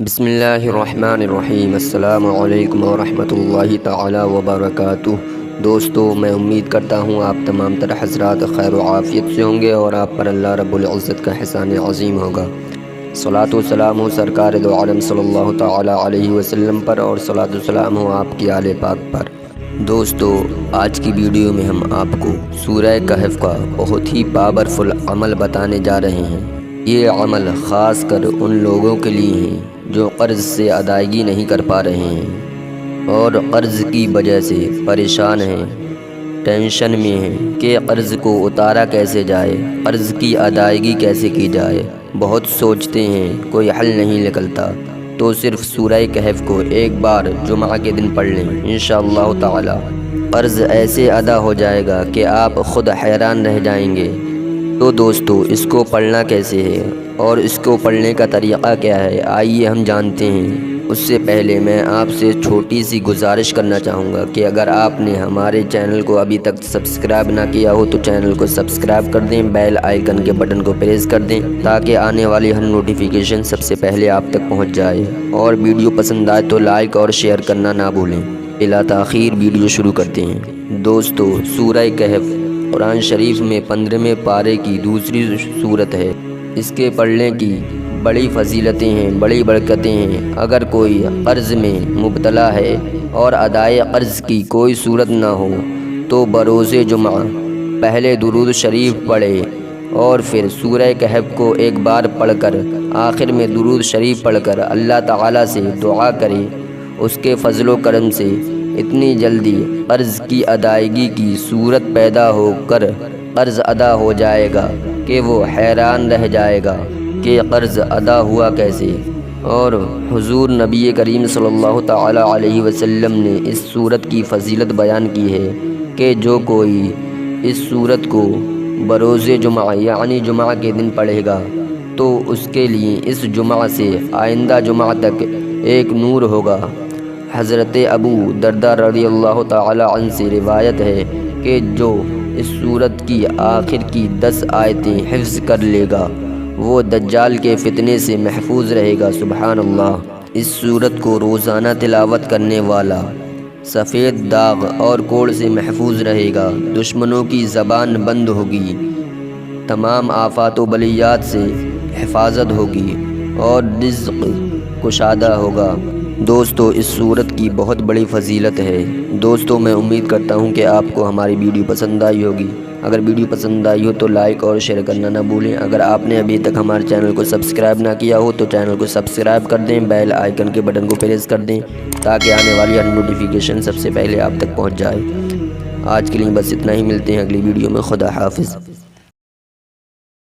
بسم اللہ الرحمن الرحیم۔ السلام علیکم ورحمۃ اللہ تعالی وبرکاتہ۔ دوستو، میں امید کرتا ہوں آپ تمام تر حضرات خیر و عافیت سے ہوں گے اور آپ پر اللہ رب العزت کا احسان عظیم ہوگا۔ صلاۃ و سلام ہو سرکار دو عالم صلی اللہ تعالی علیہ وسلم پر، اور صلاۃ و سلام ہو آپ کی آل پاک پر۔ دوستو، آج کی ویڈیو میں ہم آپ کو سورہ کہف کا بہت ہی پاورفل عمل بتانے جا رہے ہیں۔ یہ عمل خاص کر ان لوگوں کے لیے ہیں جو قرض سے ادائیگی نہیں کر پا رہے ہیں اور قرض کی وجہ سے پریشان ہیں، ٹینشن میں ہیں کہ قرض کو اتارا کیسے جائے، قرض کی ادائیگی کیسے کی جائے۔ بہت سوچتے ہیں، کوئی حل نہیں نکلتا، تو صرف سورہ کہف کو ایک بار جمعہ کے دن پڑھ لیں، انشاءاللہ تعالی قرض ایسے ادا ہو جائے گا کہ آپ خود حیران رہ جائیں گے۔ تو دوستو، اس کو پڑھنا کیسے ہے اور اس کو پڑھنے کا طریقہ کیا ہے، آئیے ہم جانتے ہیں۔ اس سے پہلے میں آپ سے چھوٹی سی گزارش کرنا چاہوں گا کہ اگر آپ نے ہمارے چینل کو ابھی تک سبسکرائب نہ کیا ہو تو چینل کو سبسکرائب کر دیں، بیل آئیکن کے بٹن کو پریس کر دیں تاکہ آنے والی ہر نوٹیفیکیشن سب سے پہلے آپ تک پہنچ جائے، اور ویڈیو پسند آئے تو لائک اور شیئر کرنا نہ بھولیں۔ بلا تاخیر ویڈیو شروع کرتے ہیں۔ دوستو، سورہ کہف قرآن شریف میں 15ویں پارے کی دوسری سورت ہے۔ اس کے پڑھنے کی بڑی فضیلتیں ہیں، بڑی برکتیں ہیں۔ اگر کوئی قرض میں مبتلا ہے اور ادائے قرض کی کوئی صورت نہ ہو تو بروز جمعہ پہلے درود شریف پڑھے اور پھر سورہ کہف کو ایک بار پڑھ کر آخر میں درود شریف پڑھ کر اللہ تعالیٰ سے دعا کرے۔ اس کے فضل و کرم سے اتنی جلدی قرض کی ادائیگی کی صورت پیدا ہو کر قرض ادا ہو جائے گا کہ وہ حیران رہ جائے گا کہ قرض ادا ہوا کیسے۔ اور حضور نبی کریم صلی اللہ تعالی علیہ وسلم نے اس صورت کی فضیلت بیان کی ہے کہ جو کوئی اس صورت کو بروز جمعہ یعنی جمعہ کے دن پڑھے گا تو اس کے لیے اس جمعہ سے آئندہ جمعہ تک ایک نور ہوگا۔ حضرت ابو درداء رضی اللہ تعالی عنہ سے روایت ہے کہ جو اس سورت کی آخر کی 10 آیتیں حفظ کر لے گا وہ دجال کے فتنے سے محفوظ رہے گا۔ سبحان اللہ۔ اس سورت کو روزانہ تلاوت کرنے والا سفید داغ اور کوڑ سے محفوظ رہے گا، دشمنوں کی زبان بند ہوگی، تمام آفات و بلیات سے حفاظت ہوگی اور رزق کشادہ ہوگا۔ دوستو، اس صورت کی بہت بڑی فضیلت ہے۔ دوستو، میں امید کرتا ہوں کہ آپ کو ہماری ویڈیو پسند آئی ہوگی۔ اگر ویڈیو پسند آئی ہو تو لائک اور شیئر کرنا نہ بھولیں۔ اگر آپ نے ابھی تک ہمارے چینل کو سبسکرائب نہ کیا ہو تو چینل کو سبسکرائب کر دیں، بیل آئیکن کے بٹن کو پریس کر دیں تاکہ آنے والی ہر نوٹیفیکیشن سب سے پہلے آپ تک پہنچ جائے۔ آج کے لیے بس اتنا ہی، ملتے ہیں اگلی ویڈیو میں۔ خدا حافظ۔